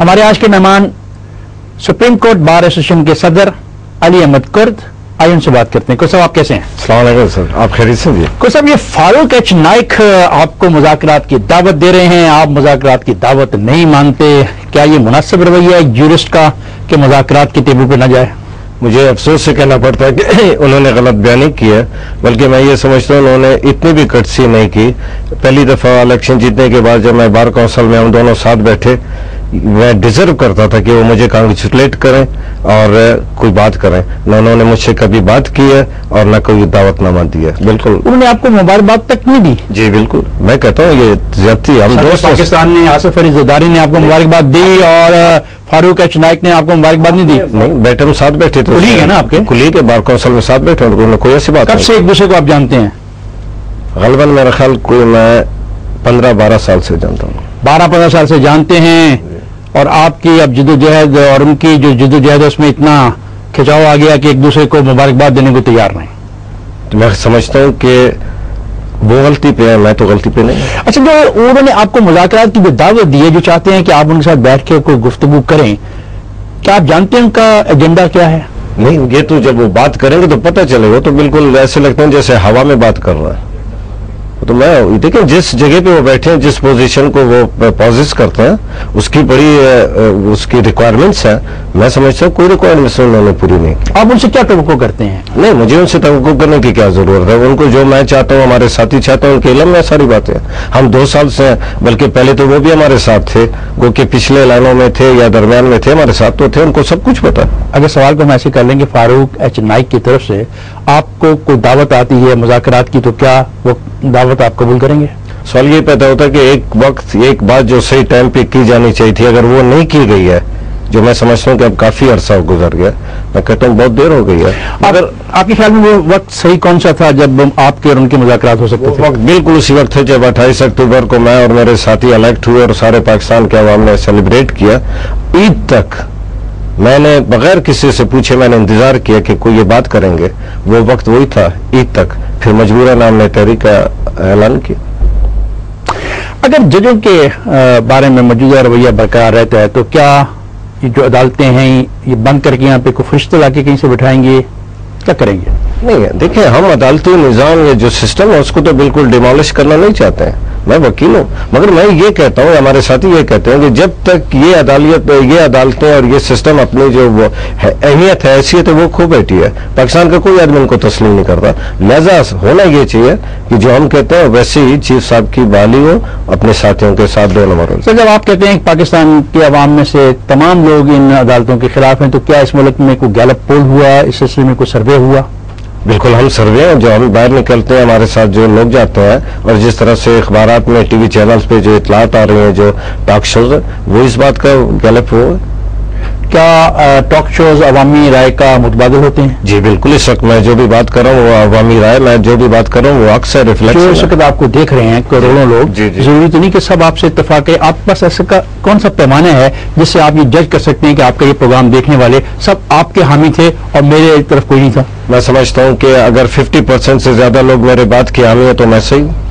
ہمارے آج کے مہمان سپریم کورٹ بار ایسوسیشن کے صدر علی احمد کرد، آئیے ان سے بات کرتے ہیں۔ کوئی صاحب آپ کیسے ہیں؟ السلام علیکم سر، آپ خیریت سے؟ جی کوئی صاحب، یہ فاروق ایچ نائک آپ کو مذاکرات کی دعوت دے رہے ہیں، آپ مذاکرات کی دعوت نہیں مانتے، کیا یہ مناسب رویہ ہے جورسٹ کا کہ مذاکرات کے ٹیبل پہ نہ جائے؟ مجھے افسوس سے کہنا پڑتا ہے کہ انہوں نے غلط بیانی کی ہے، بلکہ میں یہ سمجھتا ہوں انہوں نے اتنی بھی کٹسی نہیں کی۔ پہلی دفعہ الیکشن جیتنے کے بعد جب میں بار کونسل میں ہم دونوں ساتھ بیٹھے، میں ڈیزرو کرتا تھا کہ وہ مجھے کانگریچولیٹ کریں اور کوئی بات کریں، نہ انہوں نے مجھ سے کبھی بات کی ہے اور نہ کوئی دعوت نامہ دی ہے۔ بالکل انہوں نے آپ کو مبارکباد تک نہیں دی؟ جی بالکل، میں کہتا ہوں یہ زیادتی۔ ہم دوست پاکستان نے آصف علی زرداری نے آپ کو مبارکباد دی اور فاروق ایچ نائک نے آپ کو مبارکباد نہیں دی؟ نہیں، بیٹھے ہم ساتھ بیٹھے تھے، کلیگ ہے نا آپ کے؟ کلیگ کے بار کونسل میں ساتھ بیٹھے، انہوں نے کوئی ایسی بات کب سے ایک دوسرے کو آپ جانتے ہیں؟ غالباً میرا خیال کوئی میں 15-12 سال سے جانتا ہوں۔ 12-15 سال سے جانتے ہیں، اور آپ کی اب جدوجہد اور ان کی جو جدوجہد ہے اس میں اتنا کھچاؤ آ گیا کہ ایک دوسرے کو مبارکباد دینے کو تیار نہیں؟ تو میں سمجھتا ہوں کہ وہ غلطی پہ ہے، میں تو غلطی پہ نہیں۔ اچھا، جو انہوں نے آپ کو مذاکرات کی جو دعوت دی ہے، جو چاہتے ہیں کہ آپ ان کے ساتھ بیٹھ کے کوئی گفتگو کریں، کیا آپ جانتے ہیں ان کا ایجنڈا کیا ہے؟ نہیں، یہ تو جب وہ بات کریں گے تو پتہ چلے گا، تو بالکل ایسے لگتا ہے جیسے ہوا میں بات کر رہا ہے۔ تو میں دیکھیں جس جگہ پہ وہ بیٹھے ہیں، جس پوزیشن کو وہ پوزیس کرتے ہیں، اس کی بڑی اس کی ریکوائرمنٹس ہیں، میں سمجھتا ہوں کوئی ریکوائرمنٹس انہوں نے پوری نہیں کی۔ آپ ان سے کیا توقع کرتے ہیں؟ نہیں، مجھے ان سے توقع کرنے کی کیا ضرورت ہے؟ ان کو جو میں چاہتا ہوں، ہمارے ساتھی چاہتا ہوں، ان کے علم میں ساری باتیں۔ ہم 2 سال سے ہیں، بلکہ پہلے تو وہ بھی ہمارے ساتھ تھے، گو کہ پچھلے لائنوں میں تھے یا درمیان میں تھے، ہمارے ساتھ تو تھے، ان کو سب کچھ پتا ہے۔ اگر سوال کو ہم ایسے کر لیں کہ فاروق ایچ نائک کی طرف سے آپ کو کوئی دعوت آتی ہے مذاکرات کی، تو کیا وہ دعوت آپ قبول کریں گے؟ سوال یہ پیدا ہوتا ہے کہ ایک وقت ایک بات جو صحیح ٹائم پہ کی جانی چاہیے تھی، اگر وہ نہیں کی گئی ہے، جو میں سمجھتا ہوں کہ اب کافی عرصہ گزر گیا، میں کہتا ہوں بہت دیر ہو گئی ہے۔ اگر آپ کے خیال میں وہ وقت صحیح کون سا تھا جب آپ کے اور ان کے مذاکرات ہو سکتے تھے؟ وقت بالکل اسی وقت ہے جب 28 اکتوبر کو میں اور میرے ساتھی الیکٹ ہوئے اور سارے پاکستان کے عوام نے سیلیبریٹ کیا۔ عید تک میں نے بغیر کسی سے پوچھے میں نے انتظار کیا کہ کوئی یہ بات کریں گے، وہ وقت وہی تھا عید تک، پھر مجبوراً ہم نے تحریک کا اعلان کیا۔ اگر ججوں کے بارے میں موجودہ رویہ برقرار رہتا ہے تو کیا یہ جو عدالتیں ہیں یہ بند کر کے یہاں پہ کوئی فرشتے لا کے کہیں سے بٹھائیں گے، کیا کریں گے؟ نہیں، دیکھیں ہم عدالتی نظام یا جو سسٹم ہے اس کو تو بالکل ڈیمالش کرنا نہیں چاہتے ہیں، میں وکیل ہوں، مگر میں یہ کہتا ہوں، ہمارے ساتھی یہ کہتے ہیں کہ جب تک یہ عدالتیں اور یہ سسٹم اپنی جو وہ اہمیت ہے، حیثیت ہے، وہ کھو بیٹھی ہے، پاکستان کا کوئی آدمی ان کو تسلیم نہیں کرتا۔ لہذا ہونا یہ چاہیے کہ جو ہم کہتے ہیں ویسے ہی چیف صاحب کی بحالی ہو، اپنے ساتھیوں کے ساتھ 2 نمبر ہو۔ سر، جب آپ کہتے ہیں کہ پاکستان کے عوام میں سے تمام لوگ ان عدالتوں کے خلاف ہیں، تو کیا اس ملک میں کوئی گیلپ پول ہوا، اس سلسلے میں کوئی سروے ہوا؟ بالکل، ہم سروے ہیں، جو ہم باہر نکلتے ہیں، ہمارے ساتھ جو لوگ جاتے ہیں، اور جس طرح سے اخبارات میں ٹی وی چینلز پہ جو اطلاعات آ رہی ہیں، جو ٹاک شوز ہیں، وہ اس بات کا گیلپ ہوا ہے۔ کیا ٹاک شوز عوامی رائے کا متبادل ہوتے ہیں؟ جی بالکل، اس وقت میں جو بھی بات کر رہا ہوں وہ عوامی رائے، میں جو بھی بات کر رہا ہوں وہ اکثر جو اس ریفلیکشن وقت آپ کو دیکھ رہے ہیں کروڑوں لوگ، جی جی۔ ضروری تو نہیں کہ سب آپ سے اتفاق ہے، آپ کے پاس ایسا کون سا پیمانہ ہے جس سے آپ یہ جج کر سکتے ہیں کہ آپ کا یہ پروگرام دیکھنے والے سب آپ کے حامی تھے اور میرے طرف کوئی نہیں تھا؟ میں سمجھتا ہوں کہ اگر 50% سے زیادہ لوگ میرے بات کے حامی ہیں تو میں صحیح ہوں،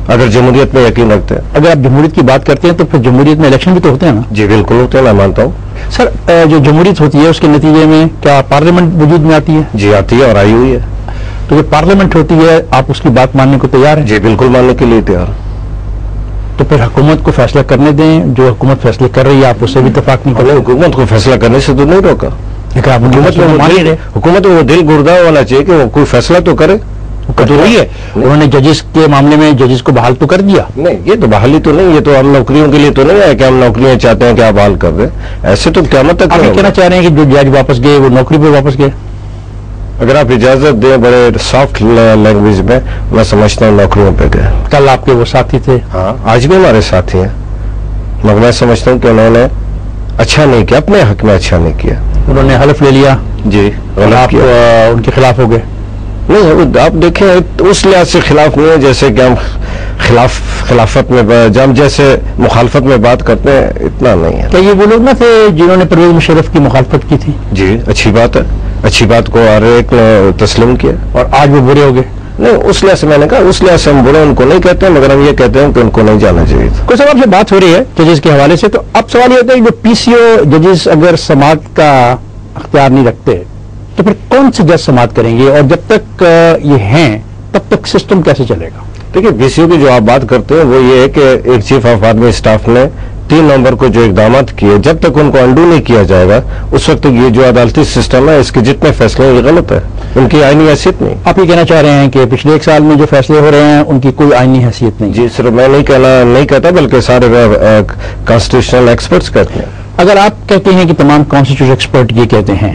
اگر جمہوریت میں یقین رکھتے ہیں۔ اگر آپ جمہوریت کی بات کرتے ہیں تو پھر جمہوریت میں الیکشن بھی تو ہوتے ہیں نا؟ جی بالکل ہوتے ہیں، میں مانتا ہوں۔ سر، جو جمہوریت ہوتی ہے اس کے نتیجے میں کیا پارلیمنٹ وجود میں آتی ہے؟ جی آتی ہے اور آئی ہوئی ہے۔ تو جب پارلیمنٹ ہوتی ہے آپ اس کی بات ماننے کو تیار ہیں؟ جی بالکل ماننے کے لیے تیار۔ تو پھر حکومت کو فیصلہ کرنے دیں، جو حکومت فیصلے کر رہی ہے آپ اس سے بھی اتفاق نہیں کر رہے؟ حکومت کو فیصلہ کرنے سے تو نہیں روکا، لیکن آپ حکومت میں وہ دل گردہ ہونا چاہیے کہ وہ کوئی فیصلہ تو کرے۔ رہی ہے، انہوں نے ججز کے معاملے میں ججز کو بحال تو کر دیا۔ نہیں، یہ تو بحالی تو نہیں، یہ تو ہم نوکریوں کے لیے تو نہیں ہے کہ ہم نوکریاں چاہتے ہیں کہ آپ بحال کر دیں، ایسے تو قیامت تک آپ یہ کہنا چاہ رہے ہیں کہ جو جج واپس گئے وہ نوکری پہ واپس گئے؟ اگر آپ اجازت دیں بڑے سافٹ لینگویج میں سمجھتا ہوں نوکریوں پہ گئے۔ کل آپ کے وہ ساتھی تھے؟ ہاں، آج بھی ہمارے ساتھی ہیں، مگر میں سمجھتا ہوں کہ انہوں نے اچھا نہیں کیا، اپنے حق میں اچھا نہیں کیا۔ انہوں نے حلف لے لیا؟ جی، آپ ان کے خلاف ہو گئے؟ نہیں، آپ دیکھیں اس لحاظ سے خلاف نہیں ہے جیسے کہ ہم خلافت میں جب جیسے مخالفت میں بات کرتے ہیں، اتنا نہیں ہے۔ کیا یہ وہ لوگ نہ تھے جنہوں نے پرویز مشرف کی مخالفت کی تھی؟ جی، اچھی بات ہے، اچھی بات کو ہر ایک نے تسلیم کیا، اور آج وہ برے ہو گئے؟ نہیں، اس لحاظ سے میں نے کہا، اس لحاظ سے ہم برے ان کو نہیں کہتے ہیں، مگر ہم یہ کہتے ہیں کہ ان کو نہیں جانا چاہیے تھا۔ کوئی صاحب آپ سے بات ہو رہی ہے ججز کے حوالے سے، تو اب سوال یہ ہوتا ہے کہ جو پی سی او ججز اگر سماعت کا اختیار نہیں رکھتے تو پھر کون سے جج سماعت کریں گے، اور جب تک یہ ہیں تب تک سسٹم کیسے چلے گا؟ دیکھیے، پی سی او کی جو آپ بات کرتے ہیں وہ یہ ہے کہ ایک چیف آف آرمی اسٹاف نے 3 نومبر کو جو اقدامات کیے، جب تک ان کو انڈو نہیں کیا جائے گا اس وقت تک یہ جو عدالتی سسٹم ہے اس کے جتنے فیصلے ہیں یہ غلط ہے، ان کی آئینی حیثیت نہیں۔ آپ یہ کہنا چاہ رہے ہیں کہ پچھلے 1 سال میں جو فیصلے ہو رہے ہیں ان کی کوئی آئینی حیثیت نہیں؟ جی، صرف میں نہیں کہتا بلکہ سارے کانسٹیٹیوشنل ایکسپرٹس کہتے ہیں۔ اگر آپ کہتے ہیں کہ تمام کانسٹیٹیوشن ایکسپرٹ یہ کہتے ہیں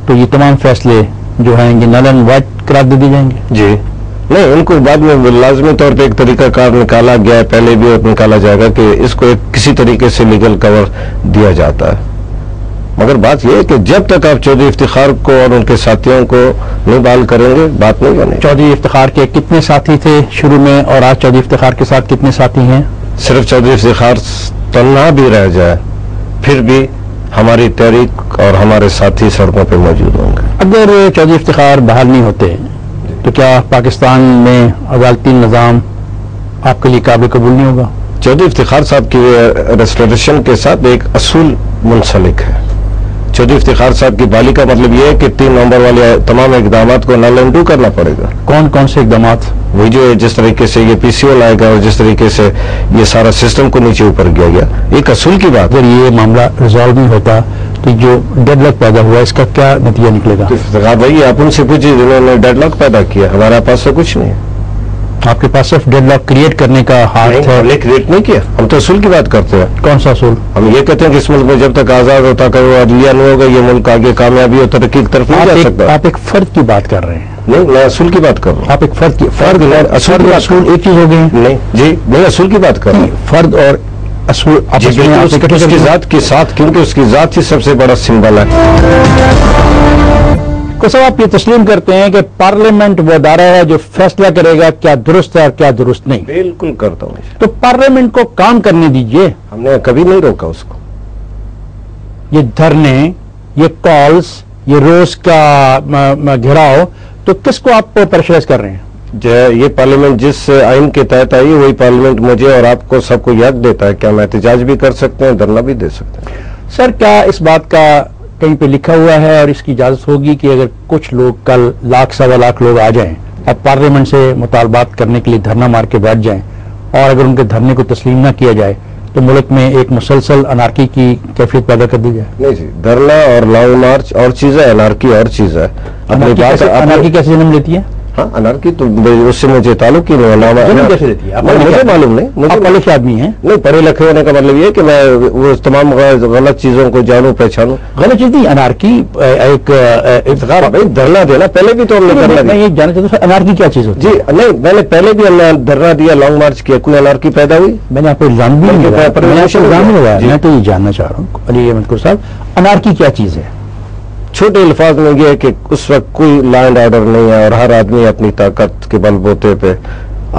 تو یہ تمام فیصلے جو ہیں یہ نل اینڈ وائٹ قرار دے دی جائیں گے؟ جی نہیں، ان کو بعد میں لازمی طور پہ ایک طریقہ کار نکالا گیا ہے، پہلے بھی نکالا جائے گا کہ اس کو ایک کسی طریقے سے لیگل کور دیا جاتا ہے، مگر بات یہ ہے کہ جب تک آپ چودھری افتخار کو اور ان کے ساتھیوں کو نہیں بحال کریں گے بات نہیں بنے۔ چودھری افتخار کے کتنے ساتھی تھے شروع میں، اور آج چودھری افتخار کے ساتھ کتنے ساتھی ہیں؟ صرف چودھری افتخار تنہا بھی رہ جائے پھر بھی ہماری تحریک اور ہمارے ساتھی سڑکوں پہ موجود ہوں گے۔ اگر چودھری افتخار بحال نہیں ہوتے تو کیا پاکستان میں عدالتی نظام آپ کے لیے قابل قبول نہیں ہوگا؟ چودھری افتخار صاحب کی ریسٹوریشن کے ساتھ ایک اصول منسلک ہے۔ چودھری افتخار صاحب کی بحالی کا مطلب یہ ہے کہ 3 نومبر والے تمام اقدامات کو نل اینڈ ڈو کرنا پڑے گا۔ کون کون سے اقدامات؟ وہی جو جس طریقے سے یہ پی سی او لائے گا اور جس طریقے سے یہ سارا سسٹم کو نیچے اوپر کیا گیا، ایک اصول کی بات ہے۔ اگر یہ معاملہ ریزالو نہیں ہوتا تو جو ڈیڈ لاک پیدا ہوا اس کا کیا نتیجہ نکلے گا؟ افتخار بھائی آپ ان سے پوچھیے جنہوں نے ڈیڈ لاک پیدا کیا، ہمارے پاس تو کچھ نہیں ہے۔ آپ کے پاس صرف ڈیڈ لاک کریٹ کرنے کا ہاتھ ہے؟ ہم نے کریٹ نہیں کیا، ہم تو اصول کی بات کرتے ہیں۔ کون سا اصول؟ ہم یہ کہتے ہیں کہ اس ملک میں جب تک آزاد ہوتا کہ وہ عدلیہ نہیں ہوگا یہ ملک آگے کامیابی اور ترقی کی طرف نہیں جا سکتا۔ آپ ایک فرد کی بات کر رہے ہیں؟ نہیں، میں اصول کی بات کر رہا ہوں۔ آپ ایک فرد کی اصول ایک چیز ہو گئی؟ نہیں جی، میں اصول کی بات کر رہا ہوں۔ فرد اور اصول جی بالکل، اس کی ذات کے ساتھ، کیونکہ اس کی ذات ہی سب سے بڑا سمبل ہے۔ کو صاحب آپ یہ تسلیم کرتے ہیں کہ پارلیمنٹ وہ ادارہ ہے جو فیصلہ کرے گا کیا درست ہے اور کیا درست نہیں؟ بالکل کرتا ہوں۔ تو پارلیمنٹ کو کام کرنے دیجئے۔ ہم نے کبھی نہیں روکا اس کو۔ یہ دھرنے، یہ کالز، یہ روز کا گھیراؤ، تو کس کو آپ پریشرائز کر رہے ہیں؟ یہ پارلیمنٹ جس آئین کے تحت آئی وہی پارلیمنٹ مجھے اور آپ کو سب کو یاد دیتا ہے کہ ہم احتجاج بھی کر سکتے ہیں، دھرنا بھی دے سکتے ہیں۔ سر کیا اس بات کا کہیں پہ لکھا ہوا ہے اور اس کی اجازت ہوگی کہ اگر کچھ لوگ کل 1,00,000 سوا لاکھ لوگ آ جائیں اور پارلیمنٹ سے مطالبات کرنے کے لیے دھرنا مار کے بیٹھ جائیں اور اگر ان کے دھرنے کو تسلیم نہ کیا جائے تو ملک میں ایک مسلسل انارکی کی کیفیت پیدا کر دی جائے؟ نہیں جی، دھرنا اور لانگ مارچ اور چیز ہے، انارکی اور چیز ہے۔ انارکی کیسے جنم لیتی ہے؟ ہاں، انارکی تو اس سے مجھے تعلق ہی نہیں جنم کیسے لیتی ہے؟ مجھے معلوم نہیں۔ آپ پڑھے لکھے آدمی ہیں؟ نہیں، پڑھے لکھے ہونے کا مطلب یہ ہے کہ میں وہ تمام غلط چیزوں کو جانوں پہچانوں۔ غلط چیز نہیں، انارکی ایک دھرنا دینا پہلے بھی تو ہم نے دھرنا میں دیا۔ یہ جاننا چاہتا ہوں انارکی کیا چیز ہوتی ہے؟ جی نہیں، میں نے پہلے بھی ہم نے دھرنا دیا، لانگ مارچ کیا، کوئی انارکی پیدا ہوئی؟ میں نے آپ کو الزام بھی نہیں لگایا، میں تو یہ جاننا چاہ رہا ہوں علی احمد قر صاحب، انارکی کیا چیز ہے؟ چھوٹے الفاظ میں یہ ہے کہ اس وقت کوئی لا اینڈ آرڈر نہیں ہے اور ہر آدمی اپنی طاقت کے بل بوتے پہ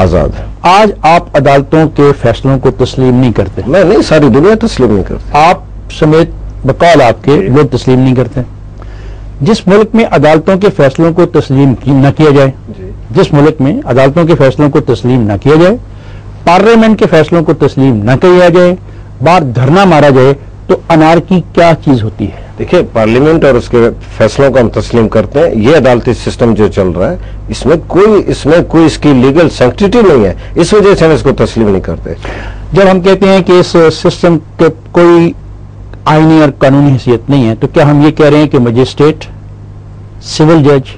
آزاد ہے۔ آج آپ عدالتوں کے فیصلوں کو تسلیم نہیں کرتے؟ میں نہیں، ساری دنیا تسلیم نہیں کرتی۔ آپ سمیت بقول آپ کے لوگ تسلیم نہیں کرتے؟ جس ملک میں عدالتوں کے فیصلوں کو تسلیم نہ کیا جائے، جس ملک میں عدالتوں کے فیصلوں کو تسلیم نہ کیا جائے، پارلیمنٹ کے فیصلوں کو تسلیم نہ کیا جائے، باہر دھرنا مارا جائے، تو انارکی کیا چیز ہوتی ہے؟ دیکھیں، پارلیمنٹ اور اس کے فیصلوں کو ہم تسلیم کرتے ہیں، یہ عدالتی سسٹم جو چل رہا ہے اس میں کوئی اس کی لیگل سینکٹیٹی نہیں ہے، اس وجہ سے ہم اس کو تسلیم نہیں کرتے۔ جب ہم کہتے ہیں کہ اس سسٹم کے کوئی آئینی اور قانونی حیثیت نہیں ہے تو کیا ہم یہ کہہ رہے ہیں کہ مجسٹریٹ، سول جج،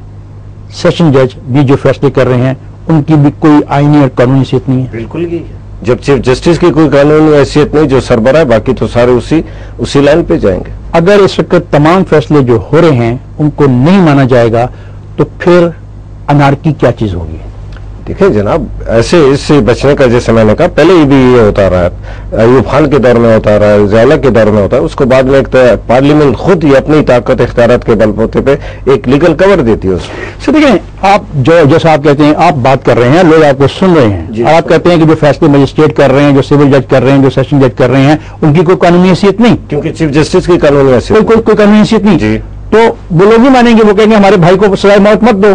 سیشن جج بھی جو فیصلے کر رہے ہیں ان کی بھی کوئی آئینی اور قانونی حیثیت نہیں ہے؟ بالکل یہ ہے، جب چیف جسٹس کی کوئی قانونی حیثیت نہیں، جو سربراہ، باقی تو سارے اسی لائن پہ جائیں گے۔ اگر اس وقت تمام فیصلے جو ہو رہے ہیں ان کو نہیں مانا جائے گا تو پھر انارکی کیا چیز ہوگی؟ دیکھیں جناب، ایسے اس سے بچنے کا، جیسے میں نے کہا پہلے ہی بھی یہ ہوتا رہا ہے، ایوب خان کے دور میں ہوتا رہا ہے، ضیاء کے دور میں ہوتا ہے، اس کو بعد میں ایک پارلیمنٹ خود ہی اپنی طاقت اختیارات کے بل بوتے پہ ایک لیگل کور دیتی ہے اس کو۔ سر دیکھیں، آپ جیسا آپ کہتے ہیں، آپ بات کر رہے ہیں، لوگ آپ کو سن رہے ہیں، اور آپ کہتے ہیں کہ جو فیصلے مجسٹریٹ کر رہے ہیں، جو سول جج کر رہے ہیں، جو سیشن جج کر رہے ہیں، ان کی کوئی قانونی حیثیت نہیں، کیونکہ چیف جسٹس کی قانونی حیثیت کوئی قانونی حیثیت نہیں، تو وہ لوگ ہی مانیں گے، وہ کہیں گے ہمارے بھائی کو سزائے موت مت دو۔